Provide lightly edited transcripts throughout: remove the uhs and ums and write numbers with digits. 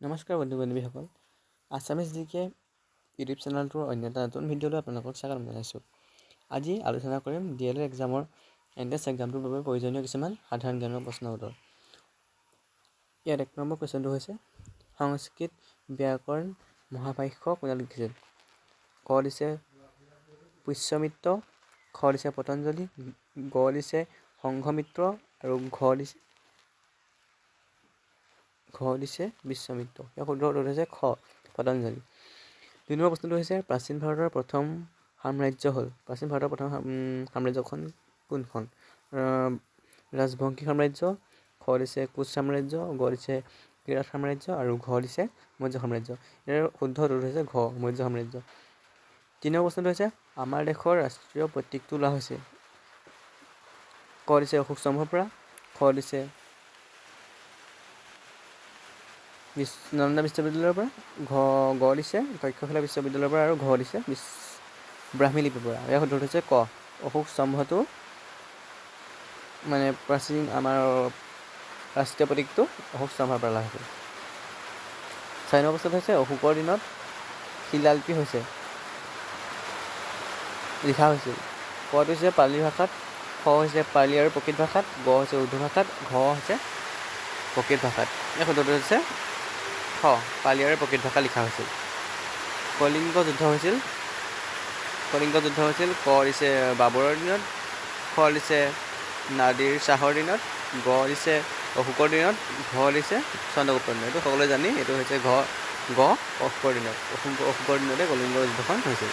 নমস্কাৰ বন্ধু বান্ধৱীসকল, আছামিজ জিকে ইউটিউব চেনেলটোৰ অন্য এটা নতুন ভিডিঅ'লৈ আপোনালোকক স্বাগতম জনাইছোঁ। আজি আলোচনা কৰিম DLED এক্সামৰ এণ্ট্ৰেন্স এক্সামটোৰ বাবে প্ৰয়োজনীয় কিছুমান সাধাৰণ জ্ঞানৰ প্ৰশ্ন উত্তৰ। ইয়াত 1 নম্বৰ কুৱেশ্যনটো হৈছে সংস্কৃত ব্যাকৰণ মহাভাষ্য কোনে লিখিছিল? ক দিছে পুষ্যমিত্ৰ, খ দিছে পতঞ্জলি, গ দিছে সংঘমিত্ৰ আৰু ঘ দিছে বিশ্বমিত্ৰ। ইয়াৰ শুদ্ধ উত্তৰ হৈছে খ পতঞ্জলি। 2 নম্বৰ প্ৰশ্নটো হৈছে প্ৰাচীন ভাৰতৰ প্ৰথম সাম্ৰাজ্য হ'ল। প্ৰাচীন ভাৰতৰ প্ৰথম সাম্ৰাজ্যখন কোনখন? ৰাজবংশী সাম্ৰাজ্য, খ দিছে কোচ সাম্ৰাজ্য, গ দিছে কিৰাত সাম্ৰাজ্য আৰু ঘ দিছে মৌৰ্য সাম্ৰাজ্য। ইয়াৰ শুদ্ধ উত্তৰ হৈছে ঘ মৌৰ্য সাম্ৰাজ্য। 3 নম্বৰ প্ৰশ্নটো হৈছে আমাৰ দেশৰ ৰাষ্ট্ৰীয় প্ৰতীকটো লোৱা হৈছে। ক দিছে অশোক স্তম্ভৰ পৰা, খ দিছে নালন্দা বিশ্ববিদ্যালয়ৰ পৰা, গ দিছে তক্ষশিলা বিশ্ববিদ্যালয়ৰ পৰা আৰু ঘ দিছে ব্ৰাহ্মী লিপিৰ পৰা। ইয়াৰ শুদ্ধ হৈছে ক অশোক স্তম্ভটো মানে প্ৰাচীন আমাৰ ৰাষ্ট্ৰীয় প্ৰতীকটো অশোক স্তম্ভৰ পৰা লোৱা হৈছে। 4 নম্বৰ প্ৰশ্নটো হৈছে অশোকৰ দিনত শিলালিপি লিখা হৈছিল। কটো হৈছে পালি ভাষাত, খ হৈছে পালি আৰু প্ৰকৃত ভাষাত, গ হৈছে উৰ্দু ভাষাত, ঘ হৈছে প্ৰকৃত ভাষাত। ইয়াৰ শুদ্ধ হৈছে খ পালি আৰু প্ৰকৃত ভাষা লিখা হৈছিল। কলিংগ যুদ্ধ হৈছিল। ক দিছে বাবৰৰ দিনত, খ দিছে নাদিৰ শ্বাহৰ দিনত, গ দিছে অশোকৰ দিনত, ঘ দিছে চন্দ্ৰগুপ্তৰ দিনত। এইটো সকলোৱে জানি এইটো হৈছে গ অশোকৰ দিনত। অশোকৰ দিনতে কলিংগ যুদ্ধখন হৈছিল।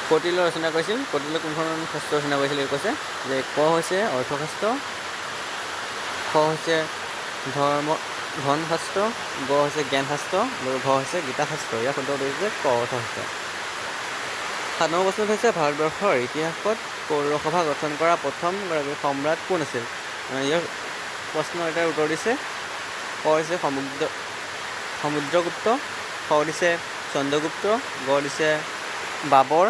কৌটিল্য ৰচনা কৰিছিল। কৌটিল্য কোনখন শাস্ত্ৰ ৰচনা কৰিছিল এই কৈছে যে ক হৈছে অৰ্থশাস্ত্ৰ, খ হৈছে ধন শাস্ত্ৰ, গ হৈছে জ্ঞান শাস্ত্ৰ আৰু ঘ হৈছে গীতা শাস্ত্ৰ। ইয়াৰ শুদ্ধ হৈছে ক অৰ্থশাস্ত্ৰ। 7 নম্বৰ প্ৰশ্নটো হৈছে ভাৰতবৰ্ষৰ ইতিহাসত পৌৰসভা গঠন কৰা প্ৰথমগৰাকী সম্ৰাট কোন আছিল? ইয়াৰ প্ৰশ্ন এটাৰ উত্তৰ দিছে ক দিছে সমুদ্ৰগুপ্ত, খ দিছে চন্দ্ৰগুপ্ত, গ দিছে বাবৰ,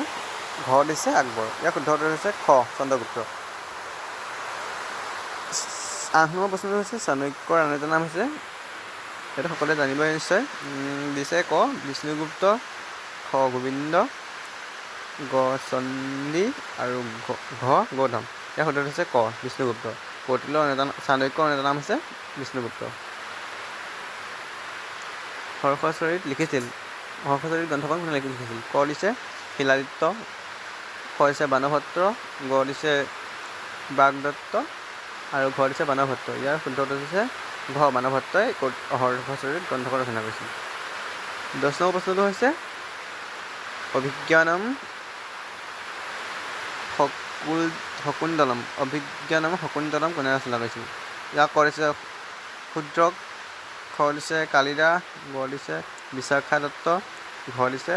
ঘ দিছে আকবৰ। ইয়াৰ শুদ্ধ উত্তৰ হৈছে খ চন্দ্ৰগুপ্ত। 8 নম্বৰ প্ৰশ্নটো হৈছে চাণক্যৰ আন এটা নাম হৈছে, সেইটো সকলোৱে জানিবই নিশ্চয়। দিছে ক বিষ্ণুগুপ্ত, খ গোবিন্দ, গ চণ্ডী আৰু ঘ গৌতম। ইয়াৰ শুদ্ধ হৈছে ক বিষ্ণুগুপ্ত। চাণক্যৰ আন এটা নাম হৈছে বিষ্ণুগুপ্ত। হৰ্ষচৰিত লিখিছিল। হৰ্ষচৰিত গ্ৰন্থখন কোনে লিখিছিল? ক দিছে শিলাদিত্য, খ দিছে বাণভট্ট, গ দিছে বাগদত্ত আৰু ঘ দিছে বাণভট্ট। ইয়াৰ শুদ্ধ উত্তৰ হৈছে ঘ বাণভট্টই হৰ্ষচৰিত গ্ৰন্থখন ৰচনা কৰিছিল। 10 নম্বৰ প্ৰশ্নটো হৈছে অভিজ্ঞানম শকুন্তলম কোনে ৰচনা কৰিছিল? ইয়াক ক দিছে শূদ্ৰক, খ দিছে কালিদাস, গ দিছে বিশাখা দত্ত, ঘ দিছে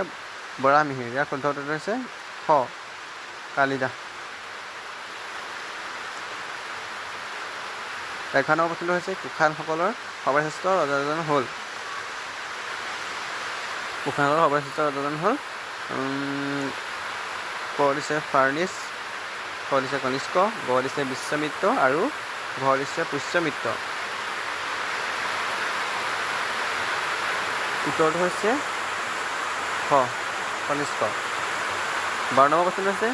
বৰাহমিহিৰ। ইয়াৰ শুদ্ধ উত্তৰ হৈছে খ কালিদাস। 11 নম্বৰ প্ৰশ্নটো হৈছে কুশানসকলৰ সৰ্বশ্ৰেষ্ঠ ৰজাজন হ'ল। ক দিছে ফাৰ্নিছ, খ দিছে কনিষ্ক, গ দিছে বিশ্বমিত্ৰ আৰু ঘ দিছে পুষ্যমিত্ৰ। উত্তৰটো হৈছে খ কনিষ্ক। 12 নম্বৰ প্ৰশ্নটো হৈছে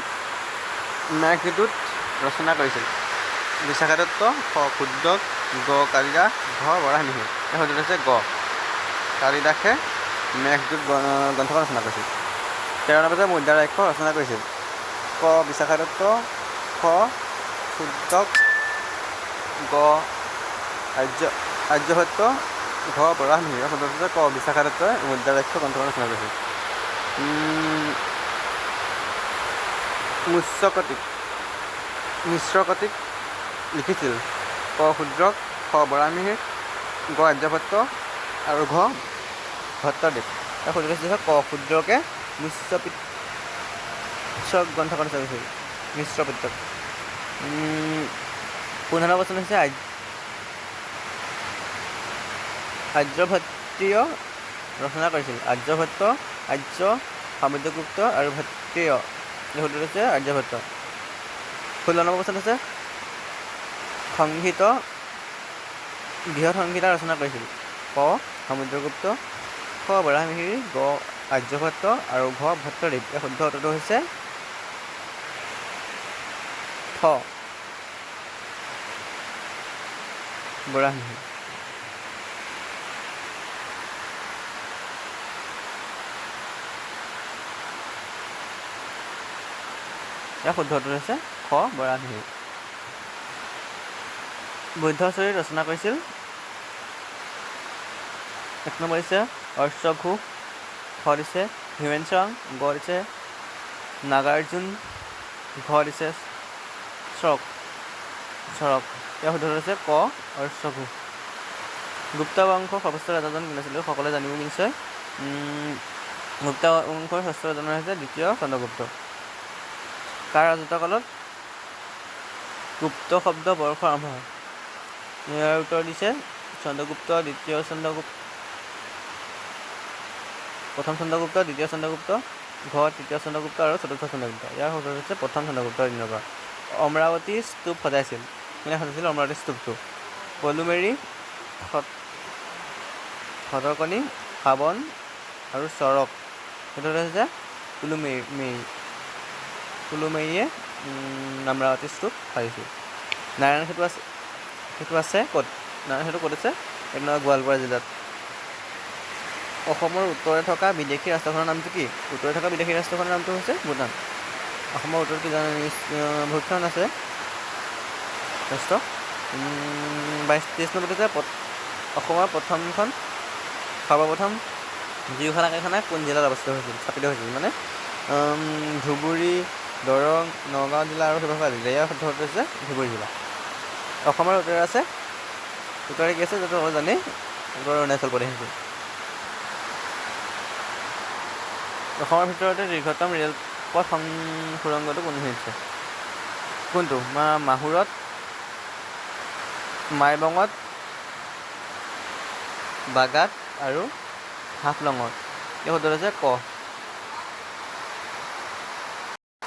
মেঘদূত ৰচনা কৰিছিল। বিশাখা দত্ত, খ ক্ষুদ্ৰক, গ কালিদাস, ঘ বৰাহমিহিৰ। এই শুদ্ধ হৈছে গ কালিদাসে মেঘদূত গ্ৰন্থখন ৰচনা কৰিছিল। 13 নম্বৰ মুদ্ৰাৰাক্ষ ৰচনা কৰিছিল। ক বিশাখা দত্ত, খ ক্ষুদ্ৰক, গ আৰ্যভট্ট, ঘ বৰাহমিহিৰ। শুদ্ধ হৈছে ক বিশাখা দত্তই মুদ্ৰাৰাক্ষ গ্ৰন্থখন ৰচনা কৰিছিল। মিশ্ৰকটিক লিখিছিল। ক ক্ষুদ্ৰক, খ বৰাহমিহিৰ, গ আৰ্যভট্ট আৰু ঘ ভট্টদেৱ। তাৰ শুদ্ধ হৈছে ক ক্ষুদ্ৰকে মিশ্ৰপিটক গ্ৰন্থখন ৰচনা কৰিছিল। মিশ্ৰপিটক। 15 নম্বৰ প্ৰশ্ন হৈছে আৰ্যভট্টীয় ৰচনা কৰিছিল। আৰ্যভট্ট, আৰ্য, সমুদ্ৰগুপ্ত আৰু ভট্টীয়। এই শুদ্ধ হৈছে আৰ্যভট্ট। 16 নম্বৰ প্ৰশ্ন হৈছে বৃহৎ সংহিতা ৰচনা কৰিছিল। ক সমুদ্ৰগুপ্ত, খ বৰাহমিহিৰ, গ আৰ্যভট্ট আৰু ঘ ভট্টদেৱ। ইয়াৰ শুদ্ধ উত্তৰটো হৈছে ঠ বৰাহমিহিৰ। ইয়াৰ শুদ্ধ উত্তৰ হৈছে খ বৰাহমিহিৰ। বৈধ্যচৰিত ৰচনা কৰিছিল? এক নম্বৰ দিছে অশ্বঘোষ, খ দিছে হিউৱেন চাং, গ দিছে নাগাৰ্জুন, ঘ দিছে চৰক। ইয়াৰ শুদ্ধ হৈছে ক অশ্বঘোষ। গুপ্ত বংশৰ সৰ্বোচ্চ ৰজাজন কোন আছিল? সকলোৱে জানিব নিশ্চয়। গুপ্ত বংশৰ ষষ্ঠ ৰজাজন হৈছে দ্বিতীয় চন্দ্ৰগুপ্ত। কাৰ ৰাজত্ব কালত গুপ্ত শব্দ বৰ্ষ আৰম্ভ হয়? ইয়াৰ উত্তৰ দিছে চন্দ্ৰগুপ্ত, দ্বিতীয় চন্দ্ৰগুপ্ত, প্ৰথম চন্দ্ৰগুপ্ত, দ্বিতীয় চন্দ্ৰগুপ্ত, ঘ তৃতীয় চন্দ্ৰগুপ্ত আৰু চতুৰ্থ চন্দ্ৰগুপ্ত। ইয়াৰ উত্তৰ হৈছে প্ৰথম চন্দ্ৰগুপ্তৰ দিনৰ পৰা। অমৰাৱতী স্তূপ সজাইছিল? কোনে সজাইছিল অমৰাৱতী স্তূপটো? পলুমেৰি, সতৰ্কণি, পাৱন আৰু চৰক। সেইটো হৈছে পলুমেৰিয়ে অমৰাৱতী স্তূপ সাজিছিল। নাৰায়ণ সেতু আছে ক'ত? নাৰায়ণ সেতু ক'ত আছে? এক নম্বৰ গোৱালপাৰা জিলাত। অসমৰ উত্তৰে থকা বিদেশী ৰাষ্ট্ৰখনৰ নামটো কি? উত্তৰে থকা বিদেশী ৰাষ্ট্ৰখনৰ নামটো হৈছে ভূটান। অসমৰ উত্তৰত কি বহুতখন আছে ৰাষ্ট্ৰ। 23 নম্বৰ হৈছে অসমৰ সৰ্বপ্ৰথম জিৰ'খানা কাৰখানা কোন জিলাত অৱস্থিত হৈছিল, স্থাপিত হৈছিল? মানে ধুবুৰী, দৰং, নগাঁও জিলা আৰু শিৱসাগৰ জিলা। ইয়াৰ শুদ্ধ উত্তৰ হৈছে ধুবুৰী জিলা। অসমৰ উত্তৰে কি আছে যিটো মই জানেই, উত্তৰ অৰুণাচল প্ৰদেশ আছে। অসমৰ ভিতৰতে দীৰ্ঘতম ৰেলপথ সুৰংগটো কোনটো? মাহুৰত, মাইবঙত, বাগাত আৰু হাফলঙত। এই শুদ্ধ হৈছে ক